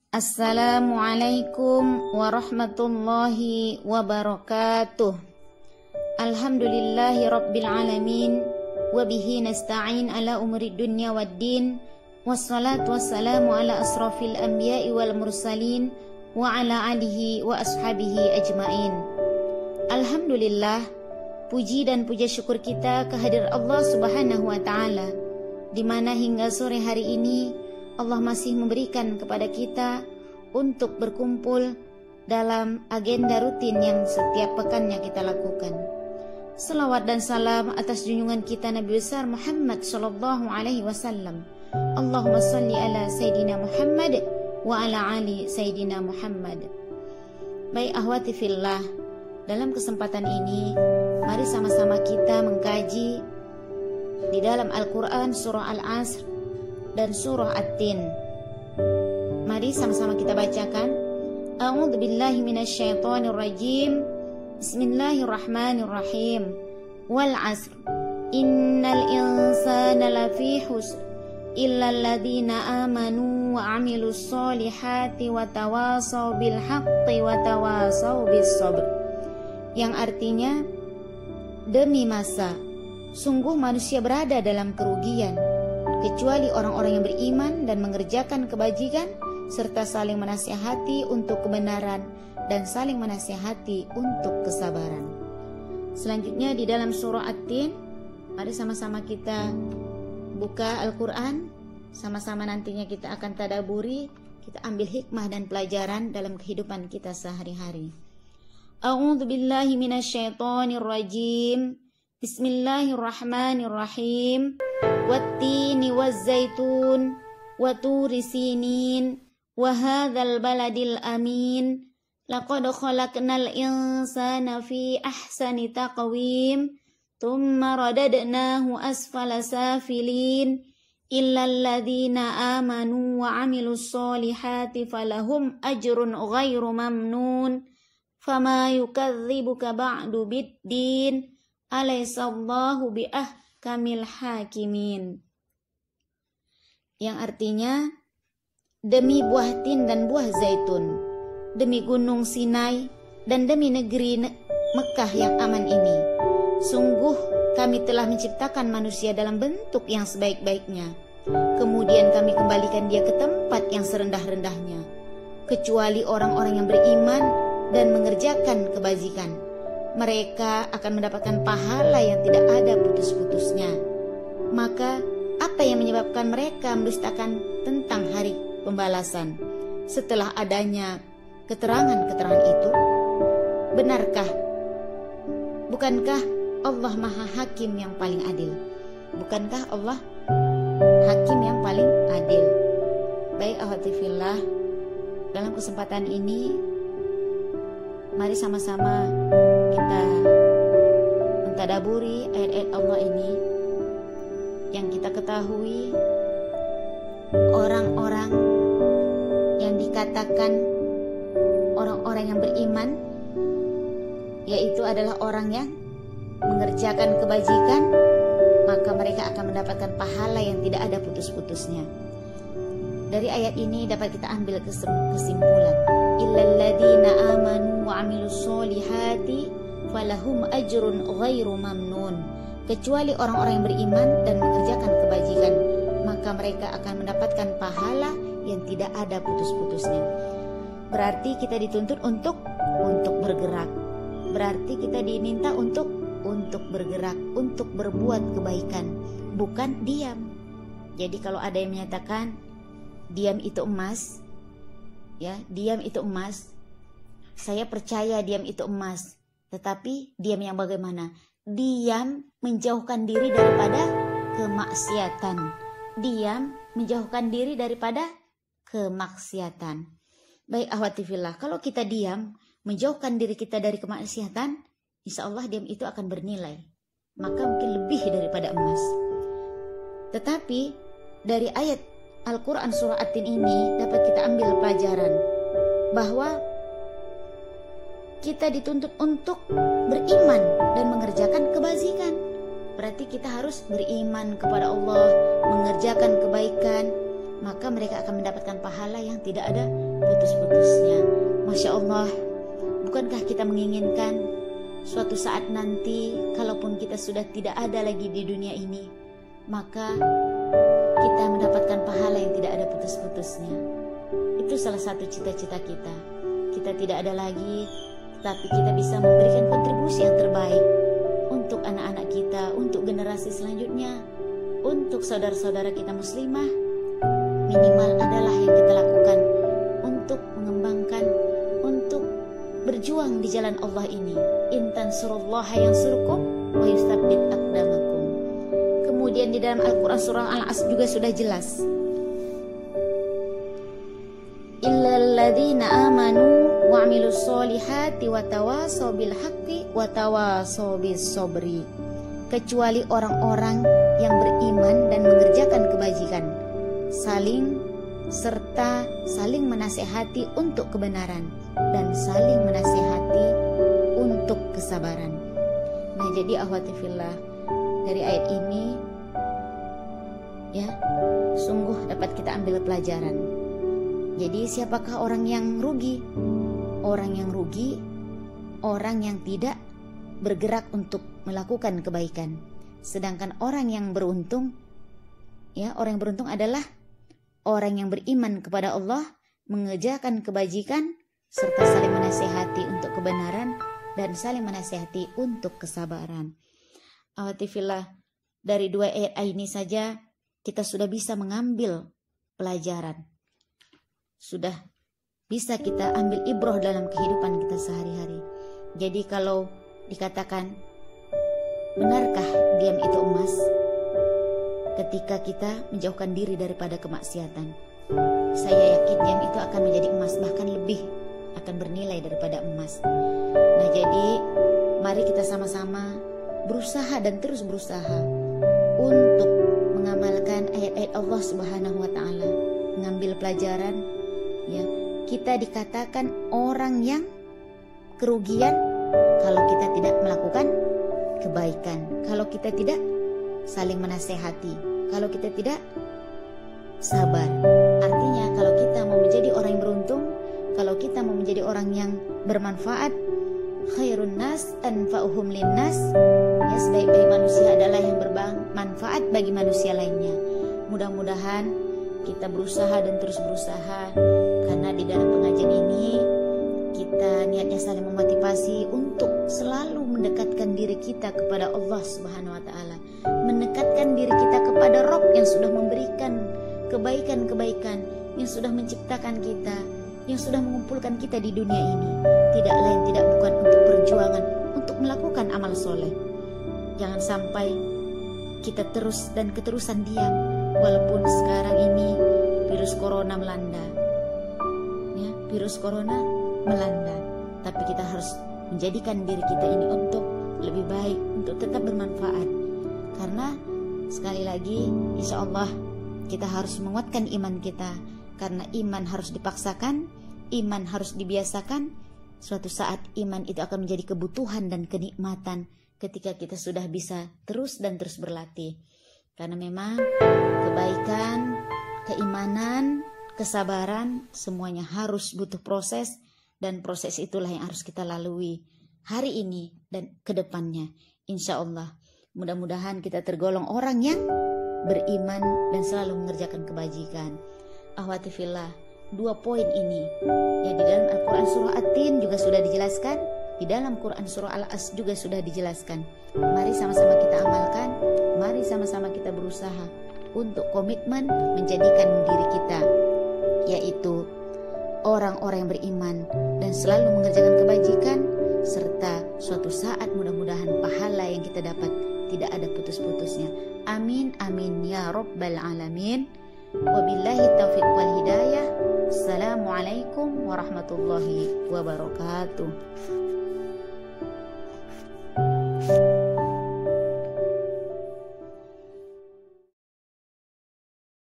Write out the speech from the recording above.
Assalamualaikum warahmatullahi wabarakatuh. Alhamdulillahi rabbil alamin, wabihi nasta'in ala umuri dunya waddin, wassalatu wassalamu ala asrafil anbiya'i wal mursalin, wa ala alihi wa ashabihi ajmain. Alhamdulillah, puji dan puja syukur kita kehadirat Allah subhanahu wa ta'ala, di mana hingga sore hari ini Allah masih memberikan kepada kita untuk berkumpul dalam agenda rutin yang setiap pekannya kita lakukan. Selawat dan salam atas junjungan kita Nabi besar Muhammad sallallahu alaihi wasallam. Allahumma salli ala Sayyidina Muhammad wa ala ali Sayyidina Muhammad. Baik ahwati fillah, dalam kesempatan ini mari sama-sama kita mengkaji di dalam Al-Quran surah Al-Asr dan surah At-Tin. Mari sama-sama kita bacakan. A'udzu billahi minasyaitonir rajim. Bismillahirrahmanirrahim. Wal 'asr. Innal insana lafi khusr illa alladziina aamanu wa 'amilus solihati wa tawasaw bil haqqi wa tawasaw bis sabr. Yang artinya, demi masa, sungguh manusia berada dalam kerugian kecuali orang-orang yang beriman dan mengerjakan kebajikan serta saling menasihati untuk kebenaran dan saling menasihati untuk kesabaran. Selanjutnya di dalam surah At-Tin, mari sama-sama kita buka Al-Quran, sama-sama nantinya kita akan tadaburi, kita ambil hikmah dan pelajaran dalam kehidupan kita sehari-hari. A'udzu billahi minasyaitonir rajim. Bismillahirrahmanirrahim. Wattini wazzaitun wa turi sinin wa hadzal baladil amin laqad khalaqnal insana fi ahsani taqwim thumma radadnahu asfala safilin illal ladzina amanu wa 'amilus solihati falahum ajrun ghairu mamnun fama yukadzibuka ba'du biddin alaihissallahu biahkamil hakimin. Yang artinya, demi buah tin dan buah zaitun, demi gunung Sinai dan demi negeri Mekah yang aman ini, sungguh kami telah menciptakan manusia dalam bentuk yang sebaik-baiknya, kemudian kami kembalikan dia ke tempat yang serendah-rendahnya, kecuali orang-orang yang beriman dan mengerjakan kebajikan. Mereka akan mendapatkan pahala yang tidak ada putus-putusnya. Maka apa yang menyebabkan mereka mendustakan tentang hari pembalasan setelah adanya keterangan-keterangan itu? Benarkah? Bukankah Allah Maha Hakim yang paling adil? Bukankah Allah Hakim yang paling adil? Baik ahwati fillah, dalam kesempatan ini mari sama-sama kita mentadaburi ayat-ayat Allah ini. Yang kita ketahui, orang-orang yang dikatakan orang-orang yang beriman, yaitu adalah orang yang mengerjakan kebajikan, maka mereka akan mendapatkan pahala yang tidak ada putus-putusnya. Dari ayat ini dapat kita ambil kesimpulan, illal ladzina amanu wa 'amilus solihati falahum ajrun ghairu mamnun. Kecuali orang-orang yang beriman dan mengerjakan kebajikan, maka mereka akan mendapatkan pahala yang tidak ada putus-putusnya. Berarti kita dituntut untuk bergerak. Berarti kita diminta untuk bergerak, untuk berbuat kebaikan, bukan diam. Jadi kalau ada yang menyatakan diam itu emas, ya, diam itu emas, saya percaya diam itu emas. Tetapi diam yang bagaimana? Diam menjauhkan diri daripada kemaksiatan. Diam menjauhkan diri daripada kemaksiatan. Baik ahwati fillah, kalau kita diam menjauhkan diri kita dari kemaksiatan, insya Allah diam itu akan bernilai, maka mungkin lebih daripada emas. Tetapi dari ayat Al-Quran surah At-Tin ini dapat kita ambil pelajaran bahwa kita dituntut untuk beriman dan mengerjakan kebajikan. Berarti kita harus beriman kepada Allah, mengerjakan kebaikan, maka mereka akan mendapatkan pahala yang tidak ada putus-putusnya. Masya Allah, bukankah kita menginginkan suatu saat nanti, kalaupun kita sudah tidak ada lagi di dunia ini, maka kita mendapatkan pahala yang tidak ada putus-putusnya. Itu salah satu cita-cita kita. Kita tidak ada lagi, tetapi kita bisa memberikan kontribusi yang terbaik untuk anak-anak kita, untuk generasi selanjutnya, untuk saudara-saudara kita muslimah. Minimal adalah yang kita lakukan untuk mengembangkan, untuk berjuang di jalan Allah ini. In tansurullaha yansurkum wa yutsabbit aqdamakum. Kemudian di dalam Al-Quran surah Al-Asr juga sudah jelas, illal ladzina amanu wa amilus solihati wa tawasaw bil haqqi wa tawasaw bis sabri. Kecuali orang-orang yang beriman dan mengerjakan kebajikan, saling menasehati untuk kebenaran dan saling menasehati untuk kesabaran. Nah, jadi akhwati fillah, dari ayat ini ya sungguh dapat kita ambil pelajaran. Jadi siapakah orang yang rugi? Orang yang rugi, orang yang tidak bergerak untuk melakukan kebaikan. Sedangkan orang yang beruntung, ya, orang yang beruntung adalah orang yang beriman kepada Allah, mengerjakan kebajikan, serta saling menasihati untuk kebenaran dan saling menasihati untuk kesabaran. Awatifillah, dari dua ayat ini saja kita sudah bisa mengambil pelajaran. Sudah bisa kita ambil ibroh dalam kehidupan kita sehari-hari. Jadi kalau dikatakan, benarkah diam itu emas? Ketika kita menjauhkan diri daripada kemaksiatan, saya yakin diam itu akan menjadi emas, bahkan lebih akan bernilai daripada emas. Nah, jadi mari kita sama-sama berusaha dan terus berusaha untuk mengamalkan ayat-ayat Allah Subhanahu wa taala, mengambil pelajaran. Ya, kita dikatakan orang yang kerugian kalau kita tidak melakukan kebaikan, kalau kita tidak saling menasehati, kalau kita tidak sabar. Artinya kalau kita mau menjadi orang yang beruntung, kalau kita mau menjadi orang yang bermanfaat, khairun nas anfa'uhum linnas, ya, sebaik-baik manusia adalah yang bermanfaat bagi manusia lainnya. Mudah-mudahan kita berusaha dan terus berusaha, karena di dalam pengajian ini kita niatnya saling memotivasi untuk selalu mendekatkan diri kita kepada Allah Subhanahu wa taala, mendekatkan diri kita kepada Rabb yang sudah memberikan kebaikan-kebaikan, yang sudah menciptakan kita, yang sudah mengumpulkan kita di dunia ini. Tidak lain tidak bukan untuk perjuangan, untuk melakukan amal soleh. Jangan sampai kita terus dan keterusan diam, walaupun sekarang ini virus corona melanda, ya, virus corona melanda, tapi kita harus menjadikan diri kita ini untuk lebih baik, untuk tetap bermanfaat. Karena sekali lagi, insya Allah kita harus menguatkan iman kita, karena iman harus dipaksakan, iman harus dibiasakan. Suatu saat iman itu akan menjadi kebutuhan dan kenikmatan ketika kita sudah bisa terus dan terus berlatih. Karena memang kebaikan, keimanan, kesabaran semuanya harus butuh proses, dan proses itulah yang harus kita lalui hari ini dan kedepannya. Insya Allah mudah-mudahan kita tergolong orang yang beriman dan selalu mengerjakan kebajikan. Ahwati fillah, 2 poin ini ya di dalam Al-Quran surah At-Tin juga sudah dijelaskan, di dalam Quran surah Al-Asr juga sudah dijelaskan. Mari sama-sama kita amalkan, mari sama-sama kita berusaha untuk komitmen menjadikan diri kita yaitu orang-orang yang beriman dan selalu mengerjakan kebajikan, serta suatu saat mudah-mudahan pahala yang kita dapat tidak ada putus-putusnya. Amin amin ya rabbal alamin. Wabillahi taufiq wal hidayah. Assalamualaikum warahmatullahi wabarakatuh.